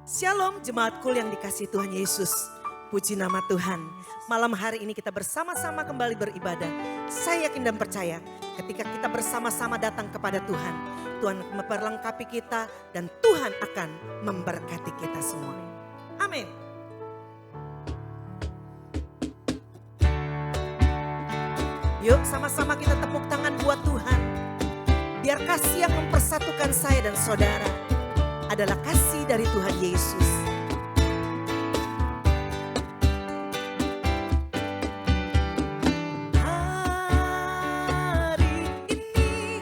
Shalom jemaat kul yang dikasihi Tuhan Yesus. Puji nama Tuhan. Malam hari ini kita bersama-sama kembali beribadah. Saya yakin dan percaya ketika kita bersama-sama datang kepada Tuhan, Tuhan memperlengkapi kita dan Tuhan akan memberkati kita semua. Amin. Yuk sama-sama kita tepuk tangan buat Tuhan. Biar kasih yang mempersatukan saya dan saudara adalah kasih dari Tuhan Yesus. Hari ini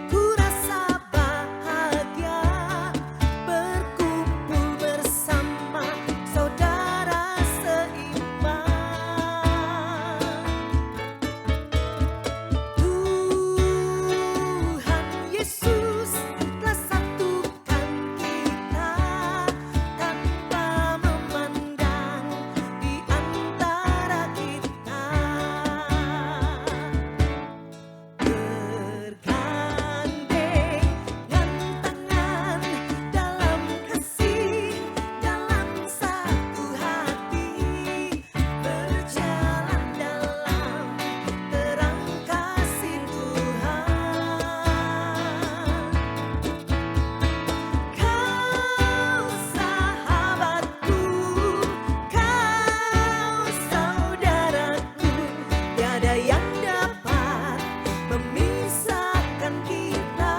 ku rasa bahagia berkumpul bersama saudara seiman. Tuhan Yesus telah satukan kita tanpa memandang di antara kita. Bergandengan tangan dalam kasih, dalam satu hati, berjalan dalam terang kasih Tuhan. Kau sahabatku, kau saudaraku, tiada yang dapat memisahkan kita.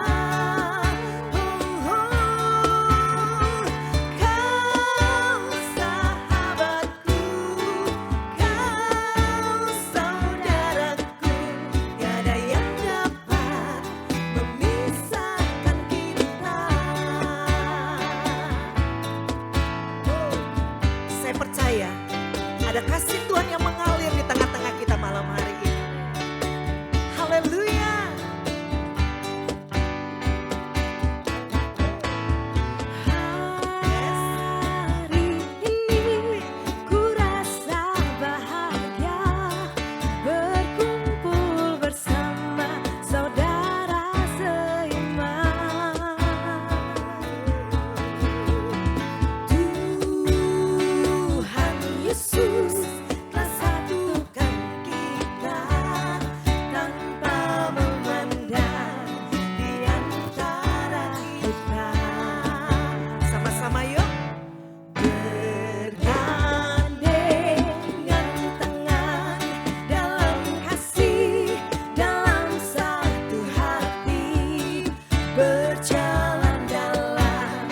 Kau sahabatku, kau saudaraku, tiada yang dapat memisahkan kita. Saya percaya ada kasih Tuhan yang mengalir di tengah-tengah kita malam hari ini. Haleluya. Hari ini ku rasa bahagia berkumpul bersama saudara seiman. Tuhan Yesus telah satukan kita tanpa memandang di antara kita. Sama-sama yuk. Bergandengan tangan dalam kasih, dalam satu hati, berjalan dalam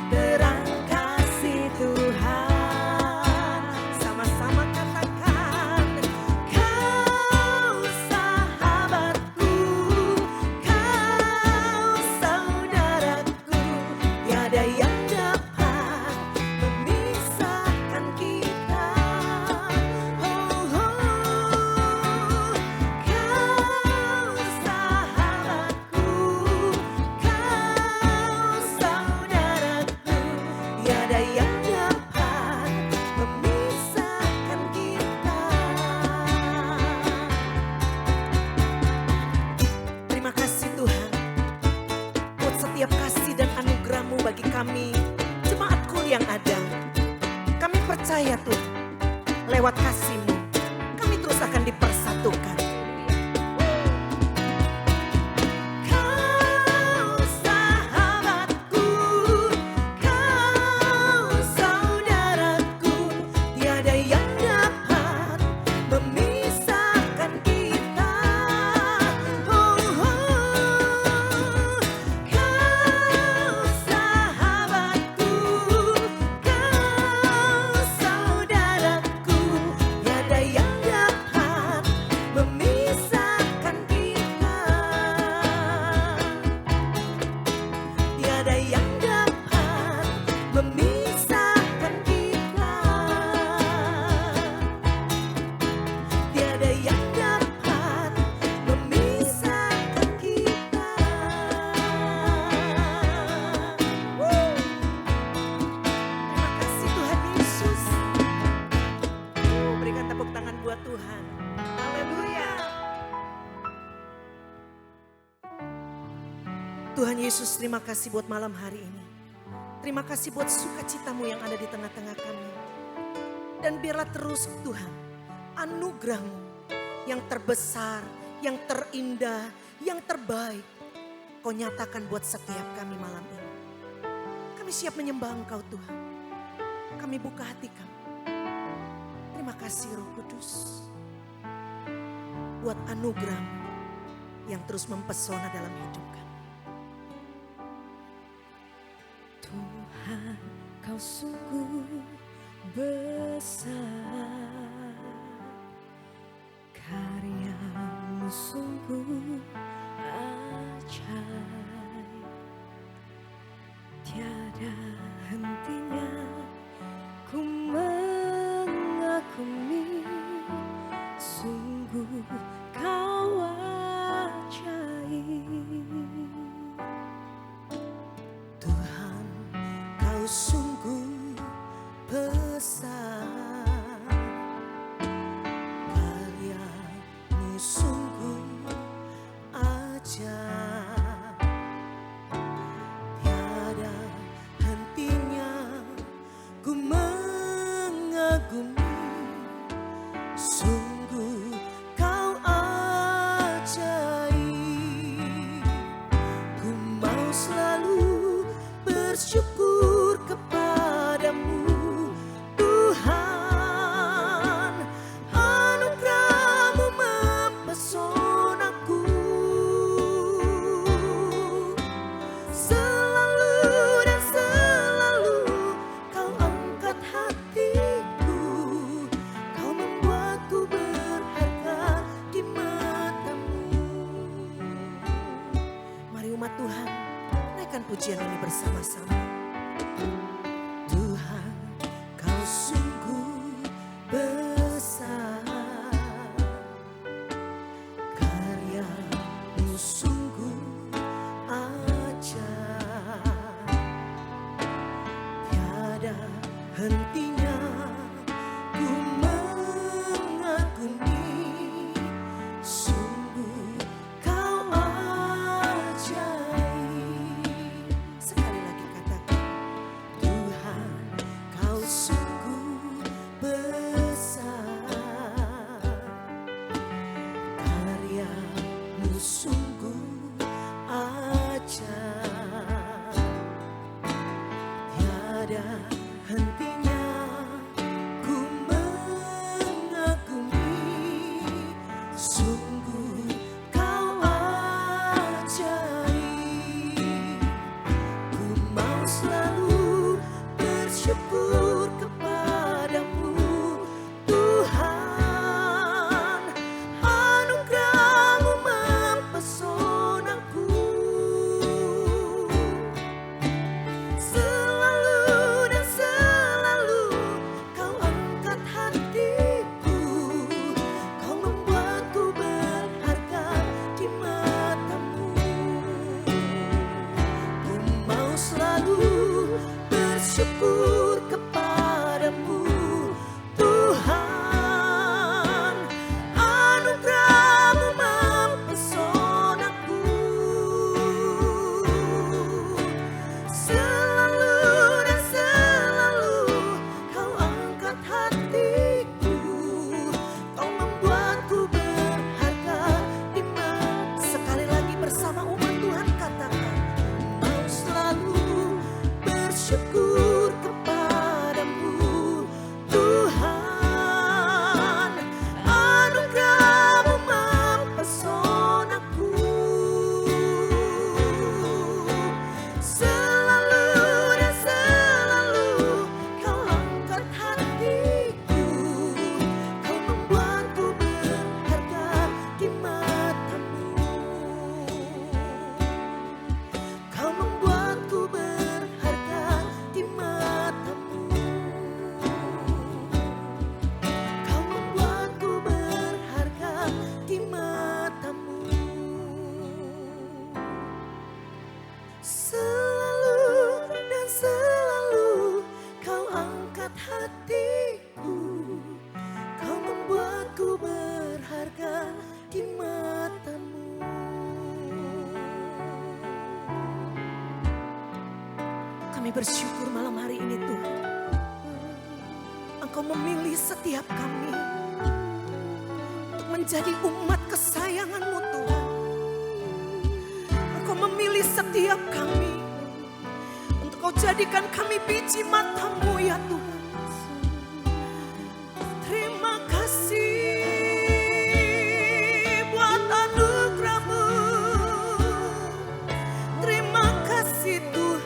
terang kasih Tuhan. Sama-sama katakan, kau sahabatku, kau saudaraku, tiada yang dapat memisahkan kita. Kau sahabatku, kau saudaraku, tiada yang dapat memisahkan kita. Terima kasih Tuhan buat setiap kasih dan anugerah-Mu bagi kami, jemaat kul yang ada. Kami percaya Tuhan, lewat kasih-Mu kami terus akan dipersatukan. Kau sahabatku, kau saudaraku, tiada yang dapat memisahkan kita. Kau sahabatku, kau saudaraku, tiada yang dapat memisahkan kita. Tiada yang dapat memisahkan kita. Tiada yang dapat memisahkan kita. Terima kasih Tuhan Yesus. Berikan tepuk tangan buat Tuhan. Haleluya. Tuhan Yesus, terima kasih buat malam hari ini. Terima kasih buat sukacitamu yang ada di tengah-tengah kami. Dan biarlah terus Tuhan, anugerah-Mu yang terbesar, yang terindah, yang terbaik, Kau nyatakan buat setiap kami malam ini. Kami siap menyembah Engkau Tuhan. Kami buka hati kami. Terima kasih Roh Kudus. Buat anugerah-Mu yang terus mempesona dalam hidup kami. Tuhan, Kau sungguh besar, karya-Mu sungguh ajaib, tiada hentinya ku mengagumi, sungguh Kau ajaib. Tuhan, Kau sungguh besar, karya-Mu sungguh ajaib, tiada hentinya ku mengagumi, sungguh Kau ajaib. Ku mau selalu bersyukur kepadamu Tuhan, anugerah-Mu mempesonaku. Selalu dan selalu Kau angkat hatiku, Kau membuatku berharga di mata-Mu. Mari umat Tuhan, naikkan pujian ini bersama-sama. Tuhan, Kau sungguh besar, karya-Mu sungguh ajaib, tiada hentinya ku mengagumi, sungguh Kau ajaib. Sekali lagi katakan, Tuhan, Kau sungguh besar, karya-Mu sungguh ajaib, tiada hentinya ku mengagumi, sungguh Kau ajaib. Ku mau selalu bersyukur kepadamu Tuhan, anugerah-Mu mempesonaku. Selalu dan selalu Kau angkat hatiku, Kau membuatku berharga di mata-Mu. Ku mau selalu bersyukur kepadamu Tuhan, anugerah-Mu mempesonaku. Selalu dan selalu Kau angkat hatiku, Kau membuatku berharga di mata. Sekali lagi bersama umat Tuhan katakan, mau selalu bersyukur kepadamu Tuhan, anugerah-Mu mempesonaku. Selalu dan selalu Kau angkat hatiku, Kau membuatku berharga di mata-Mu. Kau membuatku berharga di Kami bersyukur malam hari ini Tuhan. Engkau memilih setiap kami untuk menjadi umat kesayangan-Mu Tuhan. Engkau memilih setiap kami untuk Kau jadikan kami biji mata-Mu ya Tuhan. Terima kasih buat anugerah-Mu. Terima kasih Tuhan.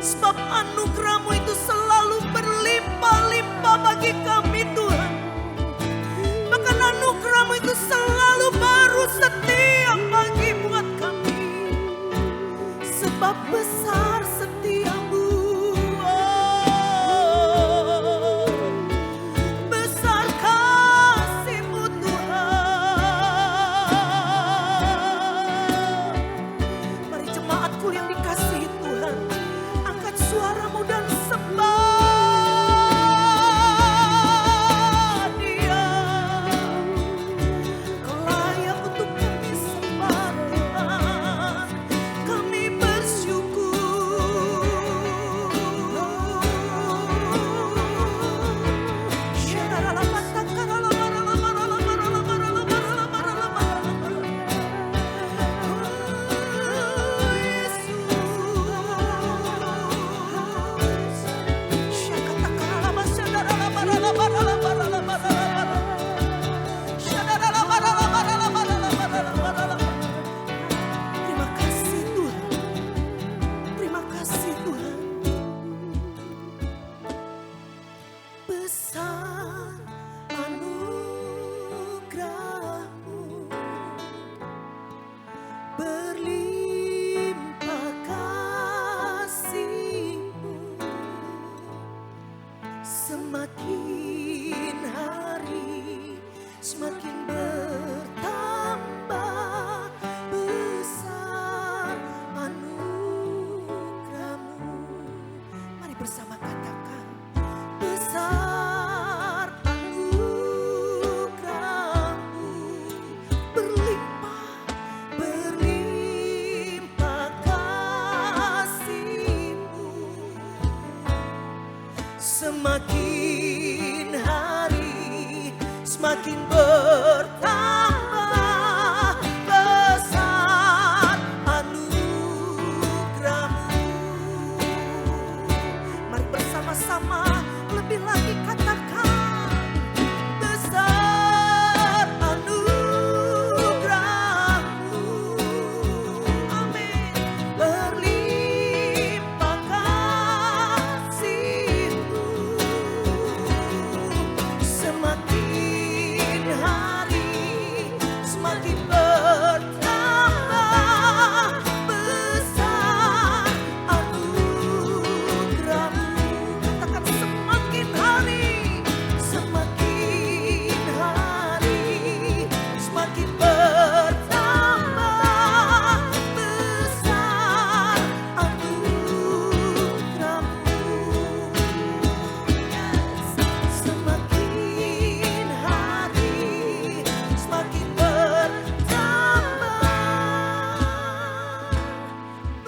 Sebab anugerah-Mu itu selalu berlimpah-limpah bagi kami Tuhan. Bahkan anugerah-Mu itu selalu baru setiap pagi buat kami. Sebab besar setiamu, oh, besar kasih-Mu Tuhan. Mari jemaatku yang dikasihi Tuhan, angkat suaramu dan sembah Dia. Kau layak untuk kami sembah Tuhan. Kami bersyukur. Terima kasih Tuhan. Terima kasih Tuhan. Besar anugerah-Mu, berlimpah kasih-Mu. Semakin hari semakin bertambah besar anugerah-Mu. Mari bersama katakan, besar anugerah-Mu, berlimpah, berlimpah kasih-Mu. Semakin hari semakin bertambah besar anugerah-Mu. Mari bersama-sama lebih lagi katakan, besar anugerah-Mu. Amin. Berlimpah kasih-Mu. Semakin hari semakin bertambah besar anugerah-Mu. Katakan, semakin hari semakin bertambah besar anugerah-Mu. Yes. Semakin hari semakin bertambah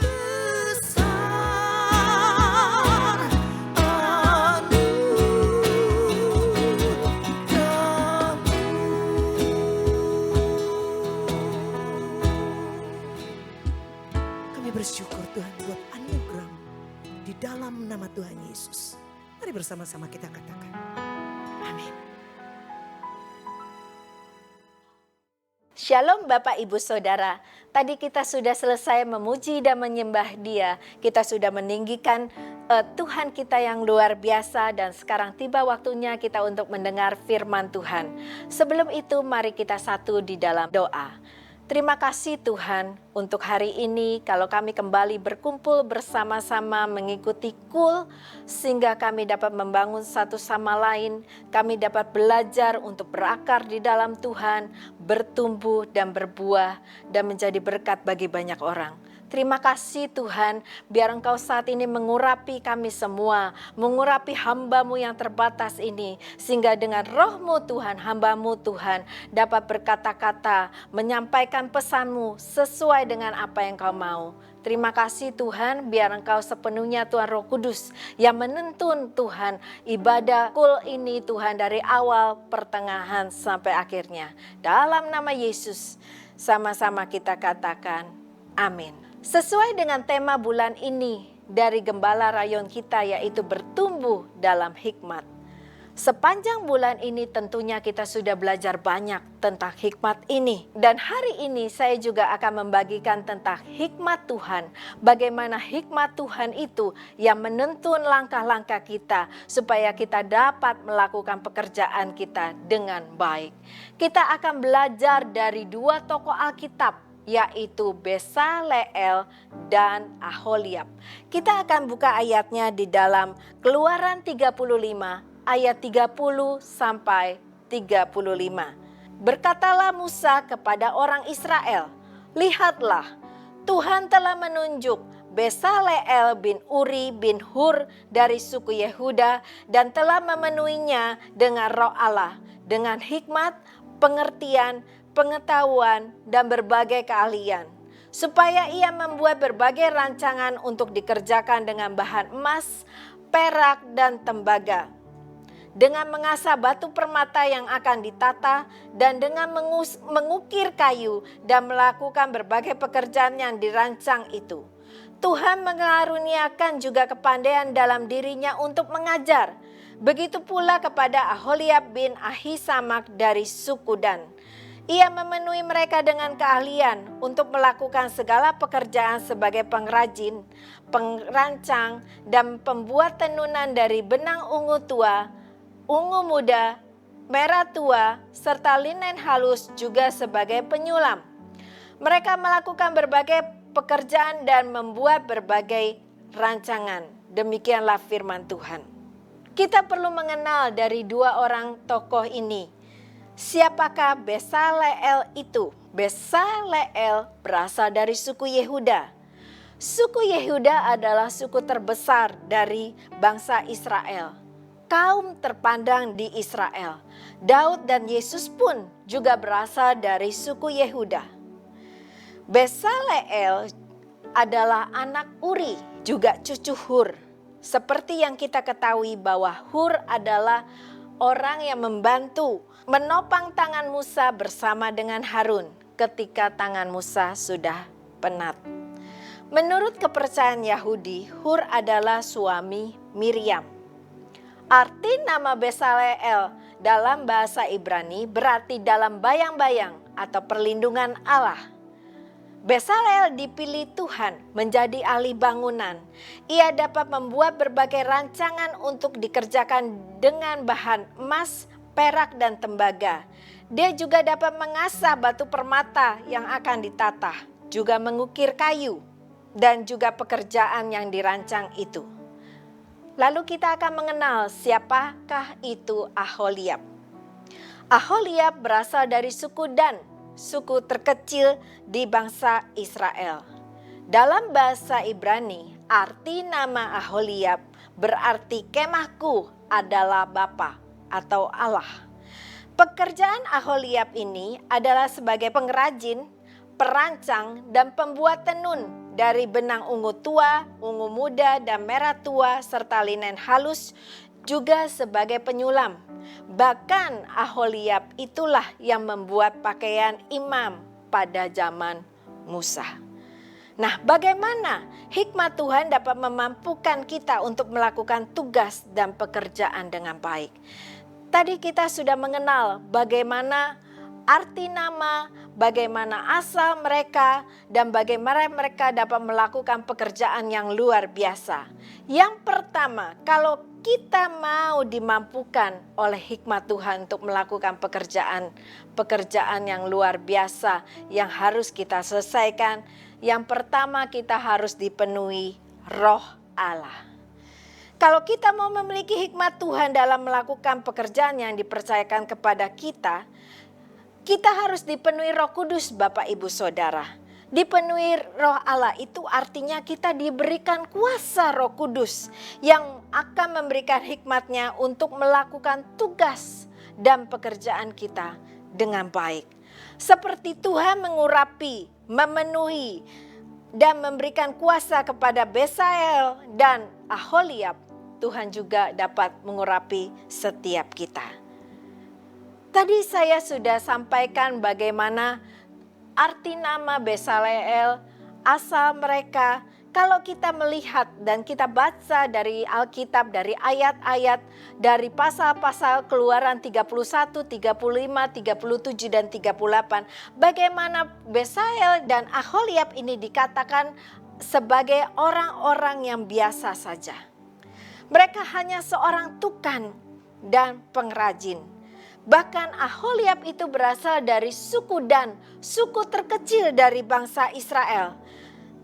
besar anugerah-Mu. Kami bersyukur Tuhan buat anugerah-Mu di dalam nama Tuhan Yesus. Mari bersama-sama kita katakan, amin. Shalom Bapak Ibu Saudara, tadi kita sudah selesai memuji dan menyembah Dia. Kita sudah meninggikan Tuhan kita yang luar biasa, dan sekarang tiba waktunya kita untuk mendengar firman Tuhan. Sebelum itu mari kita satu di dalam doa. Terima kasih Tuhan untuk hari ini kalau kami kembali berkumpul bersama-sama mengikuti KUL sehingga kami dapat membangun satu sama lain, kami dapat belajar untuk berakar di dalam Tuhan, bertumbuh dan berbuah dan menjadi berkat bagi banyak orang. Terima kasih Tuhan, biar Engkau saat ini mengurapi kami semua, mengurapi hamba-Mu yang terbatas ini, sehingga dengan roh-Mu Tuhan, hamba-Mu Tuhan, dapat berkata-kata, menyampaikan pesan-Mu sesuai dengan apa yang Kau mau. Terima kasih Tuhan, biar Engkau sepenuhnya Tuhan Roh Kudus yang menuntun Tuhan ibadah kul ini Tuhan dari awal, pertengahan sampai akhirnya. Dalam nama Yesus sama-sama kita katakan amin. Sesuai dengan tema bulan ini dari Gembala Rayon kita, yaitu bertumbuh dalam hikmat. Sepanjang bulan ini tentunya kita sudah belajar banyak tentang hikmat ini. Dan hari ini saya juga akan membagikan tentang hikmat Tuhan. Bagaimana hikmat Tuhan itu yang menuntun langkah-langkah kita supaya kita dapat melakukan pekerjaan kita dengan baik. Kita akan belajar dari dua tokoh Alkitab, yaitu Besaleel dan Aholiab. Kita akan buka ayatnya di dalam Keluaran 35 ayat 30 sampai 35. Berkatalah Musa kepada orang Israel, "Lihatlah, Tuhan telah menunjuk Besaleel bin Uri bin Hur dari suku Yehuda dan telah memenuhinya dengan roh Allah, dengan hikmat, pengertian, pengetahuan, dan berbagai keahlian, supaya ia membuat berbagai rancangan untuk dikerjakan dengan bahan emas, perak, dan tembaga, dengan mengasah batu permata yang akan ditata, dan dengan mengukir kayu dan melakukan berbagai pekerjaan yang dirancang itu. Tuhan mengaruniakan juga kepandaian dalam dirinya untuk mengajar. Begitu pula kepada Aholiab bin Ahisamak dari suku Dan. Ia memenuhi mereka dengan keahlian untuk melakukan segala pekerjaan sebagai pengrajin, perancang, dan pembuat tenunan dari benang ungu tua, ungu muda, merah tua, serta linen halus juga sebagai penyulam. Mereka melakukan berbagai pekerjaan dan membuat berbagai rancangan. Demikianlah firman Tuhan. Kita perlu mengenal dari dua orang tokoh ini. Siapakah Besaleel itu? Besaleel berasal dari suku Yehuda. Suku Yehuda adalah suku terbesar dari bangsa Israel. Kaum terpandang di Israel. Daud dan Yesus pun juga berasal dari suku Yehuda. Besaleel adalah anak Uri, juga cucu Hur. Seperti yang kita ketahui bahwa Hur adalah orang yang membantu menopang tangan Musa bersama dengan Harun ketika tangan Musa sudah penat. Menurut kepercayaan Yahudi, Hur adalah suami Miriam. Arti nama Besaleel dalam bahasa Ibrani berarti dalam bayang-bayang atau perlindungan Allah. Besaleel dipilih Tuhan menjadi ahli bangunan. Ia dapat membuat berbagai rancangan untuk dikerjakan dengan bahan emas, perak, dan tembaga. Dia juga dapat mengasah batu permata yang akan ditata, juga mengukir kayu, dan juga pekerjaan yang dirancang itu. Lalu kita akan mengenal siapakah itu Aholiab. Aholiab berasal dari suku Dan, suku terkecil di bangsa Israel. Dalam bahasa Ibrani, arti nama Aholiab berarti kemahku adalah Bapa atau Allah. Pekerjaan Aholiab ini adalah sebagai pengrajin, perancang, dan pembuat tenun dari benang ungu tua, ungu muda, dan merah tua, serta linen halus, juga sebagai penyulam. Bahkan Aholiab itulah yang membuat pakaian imam pada zaman Musa. Nah, bagaimana hikmat Tuhan dapat memampukan kita untuk melakukan tugas dan pekerjaan dengan baik? Tadi kita sudah mengenal bagaimana arti nama, bagaimana asal mereka, dan bagaimana mereka dapat melakukan pekerjaan yang luar biasa. Yang pertama, kalau kita mau dimampukan oleh hikmat Tuhan untuk melakukan pekerjaan yang luar biasa yang harus kita selesaikan, yang pertama kita harus dipenuhi Roh Allah. Kalau kita mau memiliki hikmat Tuhan dalam melakukan pekerjaan yang dipercayakan kepada kita, kita harus dipenuhi Roh Kudus, Bapak Ibu Saudara. Dipenuhi Roh Allah itu artinya kita diberikan kuasa Roh Kudus yang akan memberikan hikmatnya untuk melakukan tugas dan pekerjaan kita dengan baik. Seperti Tuhan mengurapi, memenuhi dan memberikan kuasa kepada Besaleel dan Aholiab, Tuhan juga dapat mengurapi setiap kita. Tadi saya sudah sampaikan bagaimana arti nama Besaleel, asal mereka. Kalau kita melihat dan kita baca dari Alkitab, dari ayat-ayat, dari pasal-pasal Keluaran 31, 35, 37, dan 38. Bagaimana Besaleel dan Aholiab ini dikatakan sebagai orang-orang yang biasa saja. Mereka hanya seorang tukang dan pengrajin. Bahkan Aholiab itu berasal dari suku Dan, suku terkecil dari bangsa Israel.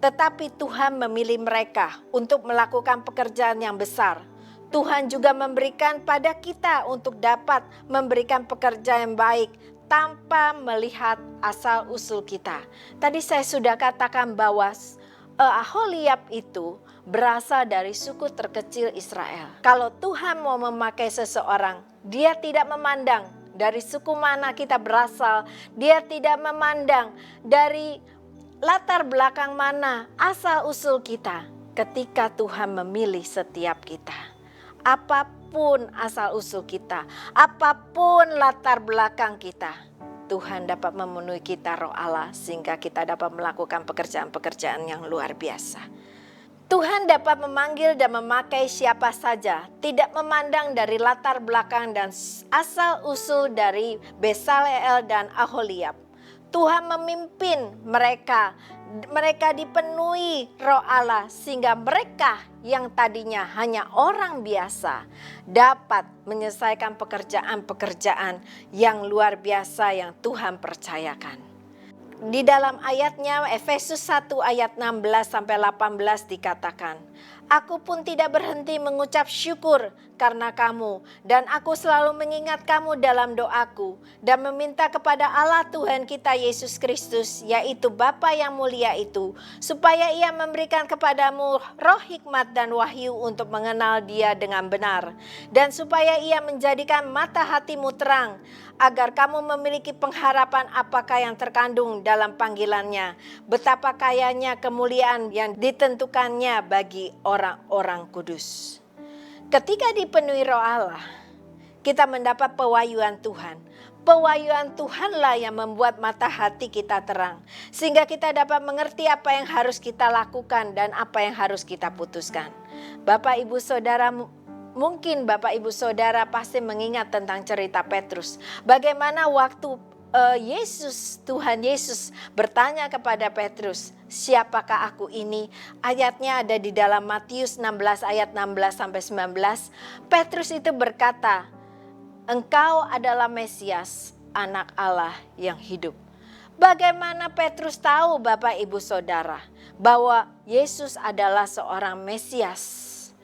Tetapi Tuhan memilih mereka untuk melakukan pekerjaan yang besar. Tuhan juga memberikan pada kita untuk dapat memberikan pekerjaan yang baik tanpa melihat asal-usul kita. Tadi saya sudah katakan bahwa Aholiab itu berasal dari suku terkecil Israel. Kalau Tuhan mau memakai seseorang, Dia tidak memandang dari suku mana kita berasal. Dia tidak memandang dari latar belakang mana, asal usul kita. Ketika Tuhan memilih setiap kita, apapun asal usul kita, apapun latar belakang kita, Tuhan dapat memenuhi kita roh Allah sehingga kita dapat melakukan pekerjaan-pekerjaan yang luar biasa. Tuhan dapat memanggil dan memakai siapa saja, tidak memandang dari latar belakang dan asal usul dari Besaleel dan Aholiab. Tuhan memimpin mereka dipenuhi roh Allah sehingga mereka yang tadinya hanya orang biasa dapat menyelesaikan pekerjaan-pekerjaan yang luar biasa yang Tuhan percayakan. Di dalam ayatnya Efesus 1 ayat 16 sampai 18 dikatakan, "Aku pun tidak berhenti mengucap syukur karena kamu, dan aku selalu mengingat kamu dalam doaku dan meminta kepada Allah Tuhan kita Yesus Kristus, yaitu Bapa yang mulia itu, supaya Ia memberikan kepadamu roh hikmat dan wahyu untuk mengenal Dia dengan benar, dan supaya Ia menjadikan mata hatimu terang, agar kamu memiliki pengharapan apakah yang terkandung dalam panggilannya, betapa kayanya kemuliaan yang ditentukannya bagi orang-orang kudus." Ketika dipenuhi roh Allah, kita mendapat pewahyuan Tuhan. Pewahyuan Tuhanlah yang membuat mata hati kita terang, sehingga kita dapat mengerti apa yang harus kita lakukan dan apa yang harus kita putuskan. Bapak Ibu Saudara, mungkin Bapak Ibu Saudara pasti mengingat tentang cerita Petrus. Bagaimana waktu Tuhan Yesus bertanya kepada Petrus, "Siapakah aku ini?" Ayatnya ada di dalam Matius 16 ayat 16 sampai 19. Petrus itu berkata, "Engkau adalah Mesias, Anak Allah yang hidup." Bagaimana Petrus tahu, Bapak Ibu Saudara, bahwa Yesus adalah seorang Mesias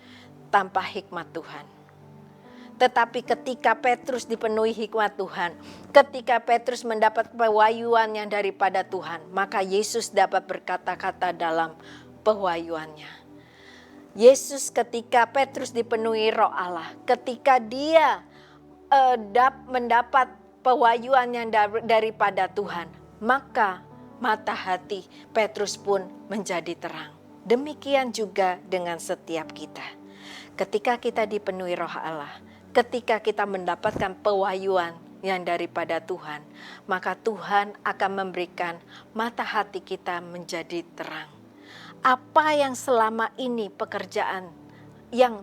tanpa hikmat Tuhan? Tetapi ketika Petrus dipenuhi hikmat Tuhan, ketika Petrus mendapat pewahyuan yang daripada Tuhan, maka Yesus dapat berkata-kata dalam pewahyuannya. Yesus ketika Petrus dipenuhi roh Allah, ketika dia mendapat pewahyuan yang daripada Tuhan, maka mata hati Petrus pun menjadi terang. Demikian juga dengan setiap kita. Ketika kita dipenuhi roh Allah, ketika kita mendapatkan pewahyuan yang daripada Tuhan, maka Tuhan akan memberikan mata hati kita menjadi terang. Apa yang selama ini pekerjaan yang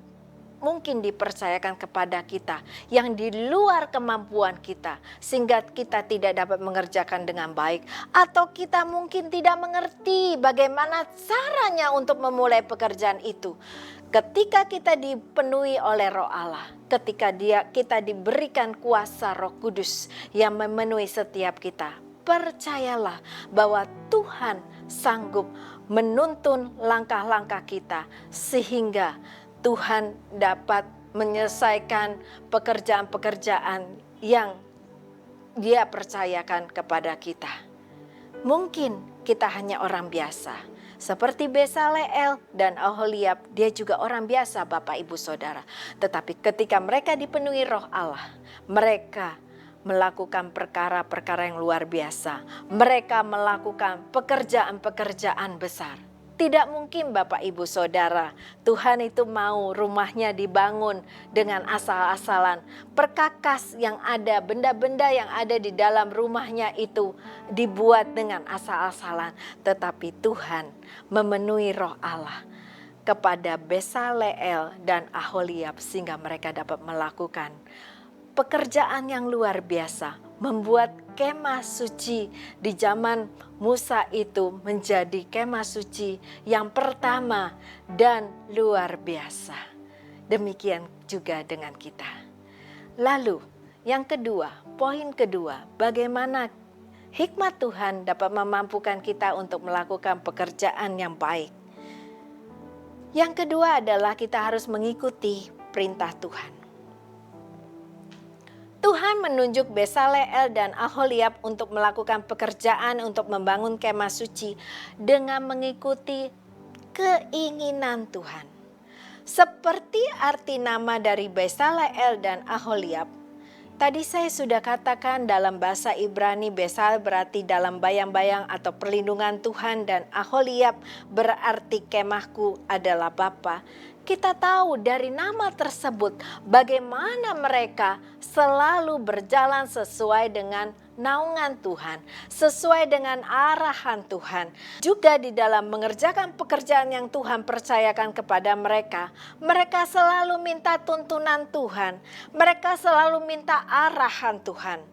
mungkin dipercayakan kepada kita, yang di luar kemampuan kita, sehingga kita tidak dapat mengerjakan dengan baik, atau kita mungkin tidak mengerti bagaimana caranya untuk memulai pekerjaan itu. Ketika kita dipenuhi oleh roh Allah, ketika kita diberikan kuasa Roh Kudus yang memenuhi setiap kita, percayalah bahwa Tuhan sanggup menuntun langkah-langkah kita sehingga Tuhan dapat menyelesaikan pekerjaan-pekerjaan yang Dia percayakan kepada kita. Mungkin kita hanya orang biasa. Seperti Besaleel dan Aholiab, dia juga orang biasa Bapak Ibu Saudara. Tetapi ketika mereka dipenuhi roh Allah, mereka melakukan perkara-perkara yang luar biasa. Mereka melakukan pekerjaan-pekerjaan besar. Tidak mungkin Bapak Ibu Saudara, Tuhan itu mau rumahnya dibangun dengan asal-asalan. Perkakas yang ada, benda-benda yang ada di dalam rumahnya itu dibuat dengan asal-asalan. Tetapi Tuhan memenuhi roh Allah kepada Besaleel dan Aholiab sehingga mereka dapat melakukan pekerjaan yang luar biasa, membuat kemah suci di zaman Musa itu menjadi kemah suci yang pertama dan luar biasa. Demikian juga dengan kita. Lalu yang kedua, poin kedua, bagaimana hikmat Tuhan dapat memampukan kita untuk melakukan pekerjaan yang baik. Yang kedua adalah kita harus mengikuti perintah Tuhan. Tuhan menunjuk Besaleel dan Aholiab untuk melakukan pekerjaan untuk membangun kemah suci dengan mengikuti keinginan Tuhan. Seperti arti nama dari Besaleel dan Aholiab, tadi saya sudah katakan dalam bahasa Ibrani Besal berarti dalam bayang-bayang atau perlindungan Tuhan dan Aholiab berarti kemahku adalah Bapa. Kita tahu dari nama tersebut bagaimana mereka selalu berjalan sesuai dengan naungan Tuhan, sesuai dengan arahan Tuhan. Juga di dalam mengerjakan pekerjaan yang Tuhan percayakan kepada mereka, mereka selalu minta tuntunan Tuhan, mereka selalu minta arahan Tuhan.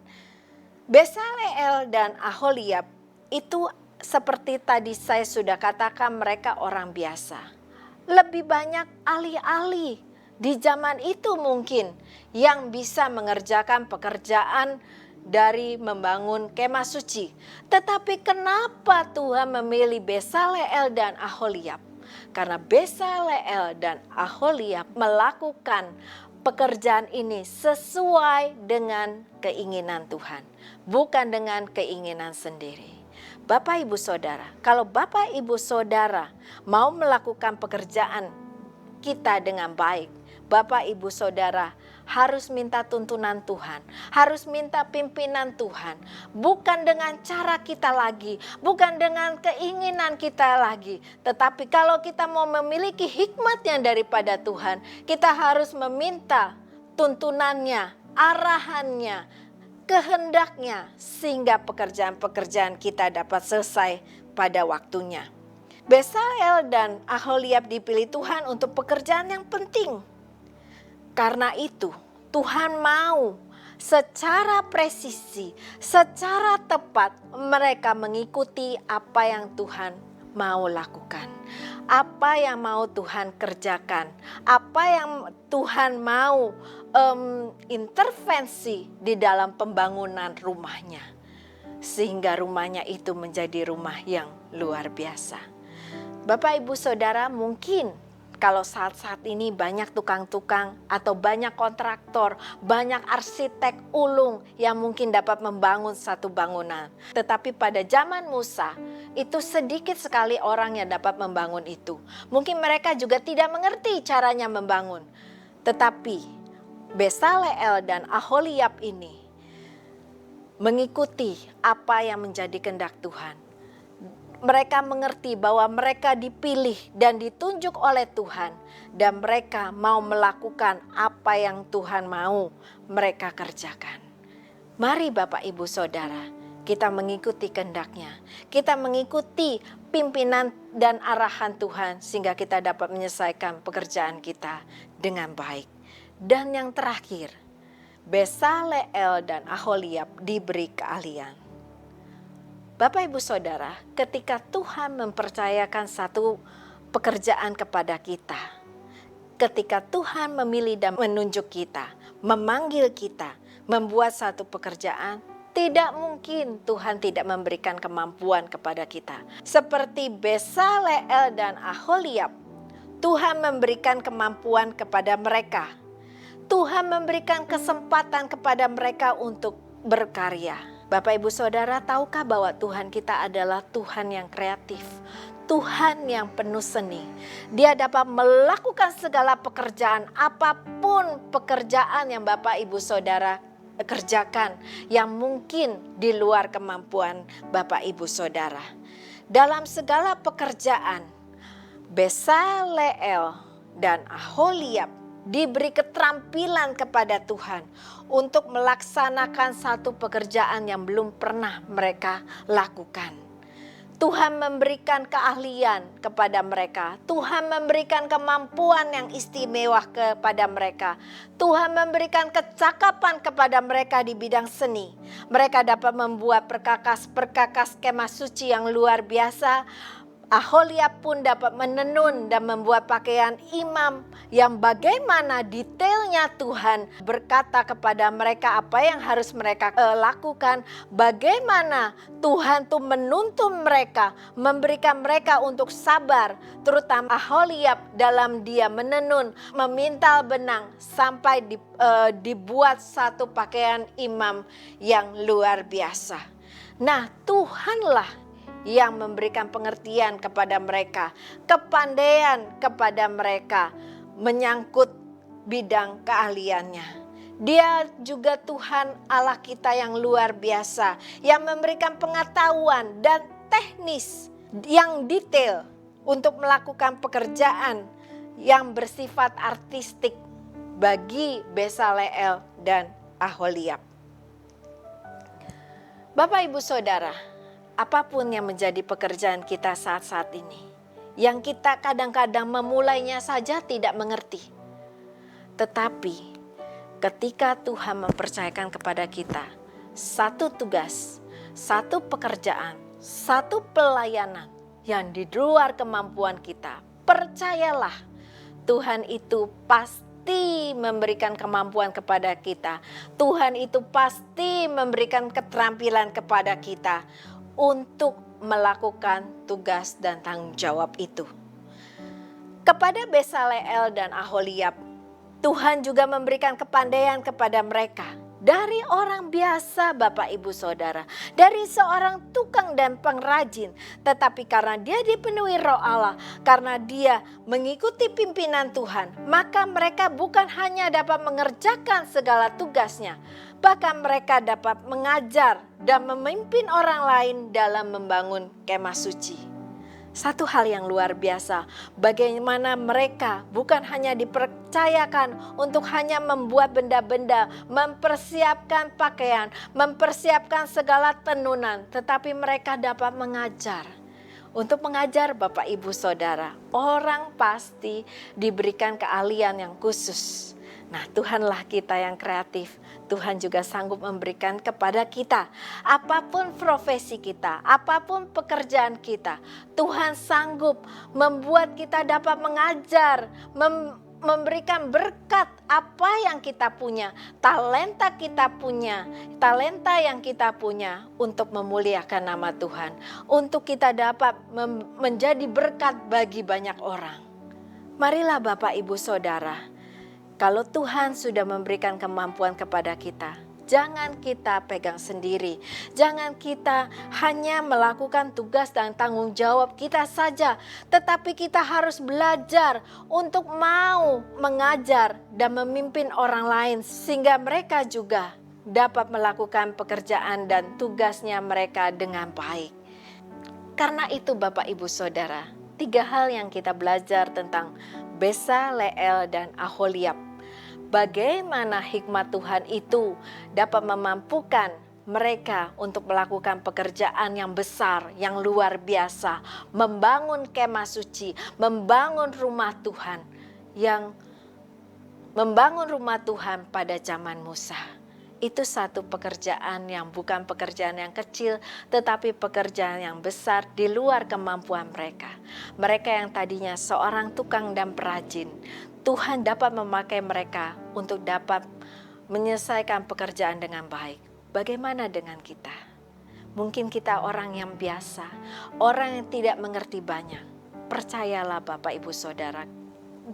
Besaleel dan Aholiab itu seperti tadi saya sudah katakan mereka orang biasa. Lebih banyak ahli-ahli di zaman itu mungkin yang bisa mengerjakan pekerjaan dari membangun kemah suci. Tetapi kenapa Tuhan memilih Besaleel dan Aholiab? Karena Besaleel dan Aholiab melakukan pekerjaan ini sesuai dengan keinginan Tuhan, bukan dengan keinginan sendiri. Bapak Ibu Saudara, kalau Bapak Ibu Saudara mau melakukan pekerjaan kita dengan baik, Bapak Ibu Saudara harus minta tuntunan Tuhan, harus minta pimpinan Tuhan, bukan dengan cara kita lagi, bukan dengan keinginan kita lagi, tetapi kalau kita mau memiliki hikmat yang daripada Tuhan, kita harus meminta tuntunannya, arahannya, kehendaknya sehingga pekerjaan-pekerjaan kita dapat selesai pada waktunya. Besaleel dan Aholiab dipilih Tuhan untuk pekerjaan yang penting. Karena itu Tuhan mau secara presisi, secara tepat mereka mengikuti apa yang Tuhan mau lakukan. Apa yang mau Tuhan kerjakan, apa yang Tuhan mau intervensi di dalam pembangunan rumahnya. Sehingga rumahnya itu menjadi rumah yang luar biasa. Bapak Ibu Saudara, mungkin kalau saat-saat ini banyak tukang-tukang atau banyak kontraktor, banyak arsitek ulung yang mungkin dapat membangun satu bangunan. Tetapi pada zaman Musa, itu sedikit sekali orang yang dapat membangun itu. Mungkin mereka juga tidak mengerti caranya membangun. Tetapi Besaleel dan Aholiab ini mengikuti apa yang menjadi kehendak Tuhan. Mereka mengerti bahwa mereka dipilih dan ditunjuk oleh Tuhan. Dan mereka mau melakukan apa yang Tuhan mau mereka kerjakan. Mari Bapak Ibu Saudara, kita mengikuti kehendak-Nya. Kita mengikuti pimpinan dan arahan Tuhan sehingga kita dapat menyelesaikan pekerjaan kita dengan baik. Dan yang terakhir, Besaleel dan Aholiab diberi keahlian. Bapak Ibu Saudara, ketika Tuhan mempercayakan satu pekerjaan kepada kita, ketika Tuhan memilih dan menunjuk kita, memanggil kita, membuat satu pekerjaan, tidak mungkin Tuhan tidak memberikan kemampuan kepada kita. Seperti Besaleel dan Aholiab, Tuhan memberikan kemampuan kepada mereka. Tuhan memberikan kesempatan kepada mereka untuk berkarya. Bapak Ibu Saudara, tahukah bahwa Tuhan kita adalah Tuhan yang kreatif, Tuhan yang penuh seni. Dia dapat melakukan segala pekerjaan, apapun pekerjaan yang Bapak Ibu Saudara kerjakan yang mungkin di luar kemampuan Bapak Ibu Saudara. Dalam segala pekerjaan, Besaleel dan Aholiab diberi keterampilan kepada Tuhan untuk melaksanakan satu pekerjaan yang belum pernah mereka lakukan. Tuhan memberikan keahlian kepada mereka. Tuhan memberikan kemampuan yang istimewa kepada mereka. Tuhan memberikan kecakapan kepada mereka di bidang seni. Mereka dapat membuat perkakas-perkakas kemah suci yang luar biasa. Aholiab pun dapat menenun dan membuat pakaian imam yang bagaimana detailnya Tuhan berkata kepada mereka apa yang harus mereka lakukan. Bagaimana Tuhan tuh menuntun mereka, memberikan mereka untuk sabar. Terutama Aholiab dalam dia menenun, memintal benang sampai dibuat satu pakaian imam yang luar biasa. Nah, Tuhanlah yang memberikan pengertian kepada mereka, kepandaian kepada mereka menyangkut bidang keahliannya. Dia juga Tuhan Allah kita yang luar biasa, yang memberikan pengetahuan dan teknis yang detail untuk melakukan pekerjaan yang bersifat artistik bagi Besaleel dan Aholiab. Bapak Ibu Saudara, apapun yang menjadi pekerjaan kita saat-saat ini, yang kita kadang-kadang memulainya saja tidak mengerti. Tetapi ketika Tuhan mempercayakan kepada kita satu tugas, satu pekerjaan, satu pelayanan yang di luar kemampuan kita, percayalah Tuhan itu pasti memberikan kemampuan kepada kita. Tuhan itu pasti memberikan keterampilan kepada kita untuk melakukan tugas dan tanggung jawab itu. Kepada Besaleel dan Aholiab, Tuhan juga memberikan kepandaian kepada mereka. Dari orang biasa Bapak Ibu Saudara, dari seorang tukang dan pengrajin, tetapi karena dia dipenuhi Roh Allah, karena dia mengikuti pimpinan Tuhan, maka mereka bukan hanya dapat mengerjakan segala tugasnya, bahkan mereka dapat mengajar dan memimpin orang lain dalam membangun kemah suci. Satu hal yang luar biasa, bagaimana mereka bukan hanya dipercayakan untuk hanya membuat benda-benda, mempersiapkan pakaian, mempersiapkan segala tenunan, tetapi mereka dapat mengajar. Untuk mengajar Bapak Ibu Saudara, orang pasti diberikan keahlian yang khusus. Nah, Tuhanlah kita yang kreatif. Tuhan juga sanggup memberikan kepada kita. Apapun profesi kita, apapun pekerjaan kita, Tuhan sanggup membuat kita dapat mengajar, memberikan berkat apa yang kita punya, talenta yang kita punya untuk memuliakan nama Tuhan. Untuk kita dapat menjadi berkat bagi banyak orang. Marilah Bapak Ibu Saudara, kalau Tuhan sudah memberikan kemampuan kepada kita, jangan kita pegang sendiri. Jangan kita hanya melakukan tugas dan tanggung jawab kita saja. Tetapi kita harus belajar untuk mau mengajar dan memimpin orang lain. Sehingga mereka juga dapat melakukan pekerjaan dan tugasnya mereka dengan baik. Karena itu Bapak Ibu Saudara, 3 hal yang kita belajar tentang Besaleel dan Aholiab. Bagaimana hikmat Tuhan itu dapat memampukan mereka untuk melakukan pekerjaan yang besar, yang luar biasa. Membangun kemah suci, membangun rumah Tuhan. Yang membangun rumah Tuhan pada zaman Musa. Itu satu pekerjaan yang bukan pekerjaan yang kecil, tetapi pekerjaan yang besar di luar kemampuan mereka. Mereka yang tadinya seorang tukang dan perajin, Tuhan dapat memakai mereka untuk dapat menyelesaikan pekerjaan dengan baik. Bagaimana dengan kita? Mungkin kita orang yang biasa, orang yang tidak mengerti banyak. Percayalah Bapak Ibu Saudara,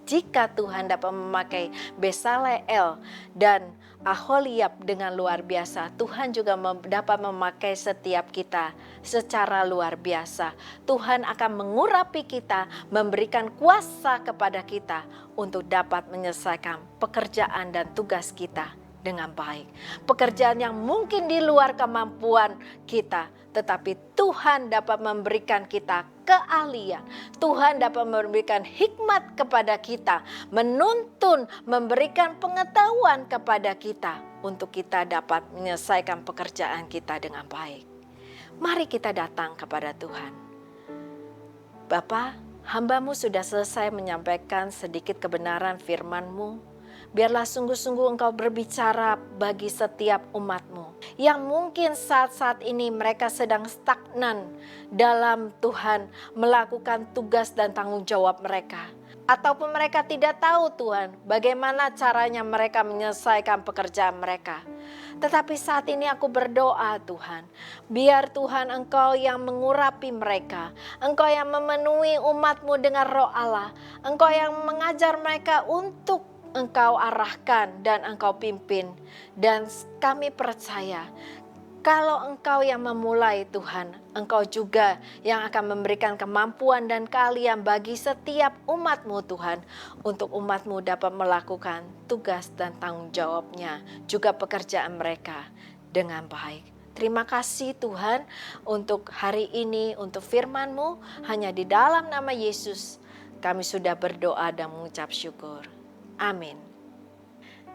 jika Tuhan dapat memakai Besaleel dan Aholiab dengan luar biasa, Tuhan juga dapat memakai setiap kita secara luar biasa. Tuhan akan mengurapi kita, memberikan kuasa kepada kita untuk dapat menyelesaikan pekerjaan dan tugas kita dengan baik. Pekerjaan yang mungkin di luar kemampuan kita, tetapi Tuhan dapat memberikan kita keahlian. Tuhan dapat memberikan hikmat kepada kita, menuntun, memberikan pengetahuan kepada kita untuk kita dapat menyelesaikan pekerjaan kita dengan baik. Mari kita datang kepada Tuhan. Bapa, hamba-Mu sudah selesai menyampaikan sedikit kebenaran firman-Mu. Biarlah sungguh-sungguh Engkau berbicara bagi setiap umat-Mu yang mungkin saat-saat ini mereka sedang stagnan dalam Tuhan melakukan tugas dan tanggung jawab mereka. Ataupun mereka tidak tahu Tuhan bagaimana caranya mereka menyelesaikan pekerjaan mereka. Tetapi saat ini aku berdoa Tuhan, biar Tuhan Engkau yang mengurapi mereka. Engkau yang memenuhi umat-Mu dengan roh Allah. Engkau yang mengajar mereka untuk Engkau arahkan dan Engkau pimpin. Dan kami percaya kalau Engkau yang memulai Tuhan, Engkau juga yang akan memberikan kemampuan dan keahlian bagi setiap umat-Mu Tuhan. Untuk umat-Mu dapat melakukan tugas dan tanggung jawabnya, juga pekerjaan mereka dengan baik. Terima kasih Tuhan untuk hari ini, untuk firman-Mu. Hanya di dalam nama Yesus kami sudah berdoa dan mengucap syukur. Amin.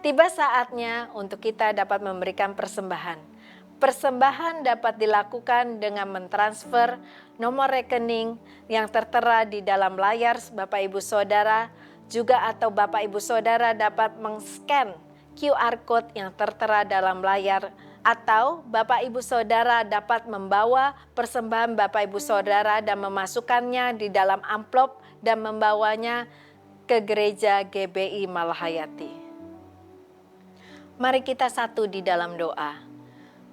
Tiba saatnya untuk kita dapat memberikan persembahan. Persembahan dapat dilakukan dengan mentransfer nomor rekening yang tertera di dalam layar Bapak Ibu Saudara, juga atau Bapak Ibu Saudara dapat meng-scan QR Code yang tertera dalam layar, atau Bapak Ibu Saudara dapat membawa persembahan Bapak Ibu Saudara dan memasukkannya di dalam amplop dan membawanya ke gereja GBI Malahayati. Mari kita satu di dalam doa.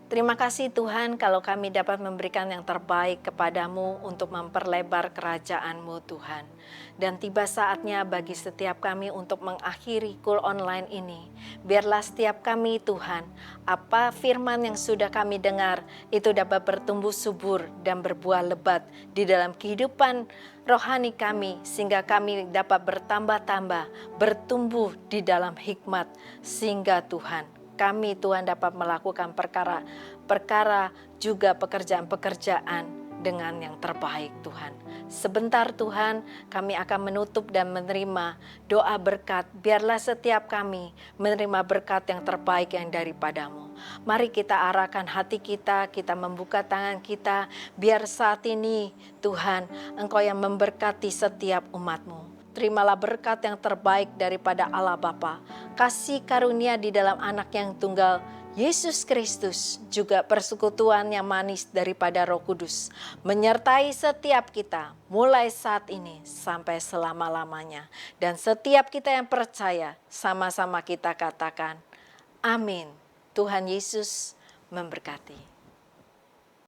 Terima kasih Tuhan kalau kami dapat memberikan yang terbaik kepadamu untuk memperlebar kerajaan-Mu Tuhan. Dan tiba saatnya bagi setiap kami untuk mengakhiri Cool Online ini. Biarlah setiap kami Tuhan, apa firman yang sudah kami dengar itu dapat bertumbuh subur dan berbuah lebat di dalam kehidupan rohani kami. Sehingga kami dapat bertambah-tambah, bertumbuh di dalam hikmat. Sehingga Tuhan, kami Tuhan dapat melakukan perkara juga pekerjaan-pekerjaan dengan yang terbaik Tuhan. Sebentar Tuhan kami akan menutup dan menerima doa berkat. Biarlah setiap kami menerima berkat yang terbaik yang daripada-Mu. Mari kita arahkan hati kita, kita membuka tangan kita. Biar saat ini Tuhan Engkau yang memberkati setiap umat-Mu. Terimalah berkat yang terbaik daripada Allah Bapa, kasih karunia di dalam anak yang tunggal, Yesus Kristus, juga persekutuan yang manis daripada Roh Kudus, menyertai setiap kita mulai saat ini sampai selama-lamanya. Dan setiap kita yang percaya, sama-sama kita katakan, amin. Tuhan Yesus memberkati.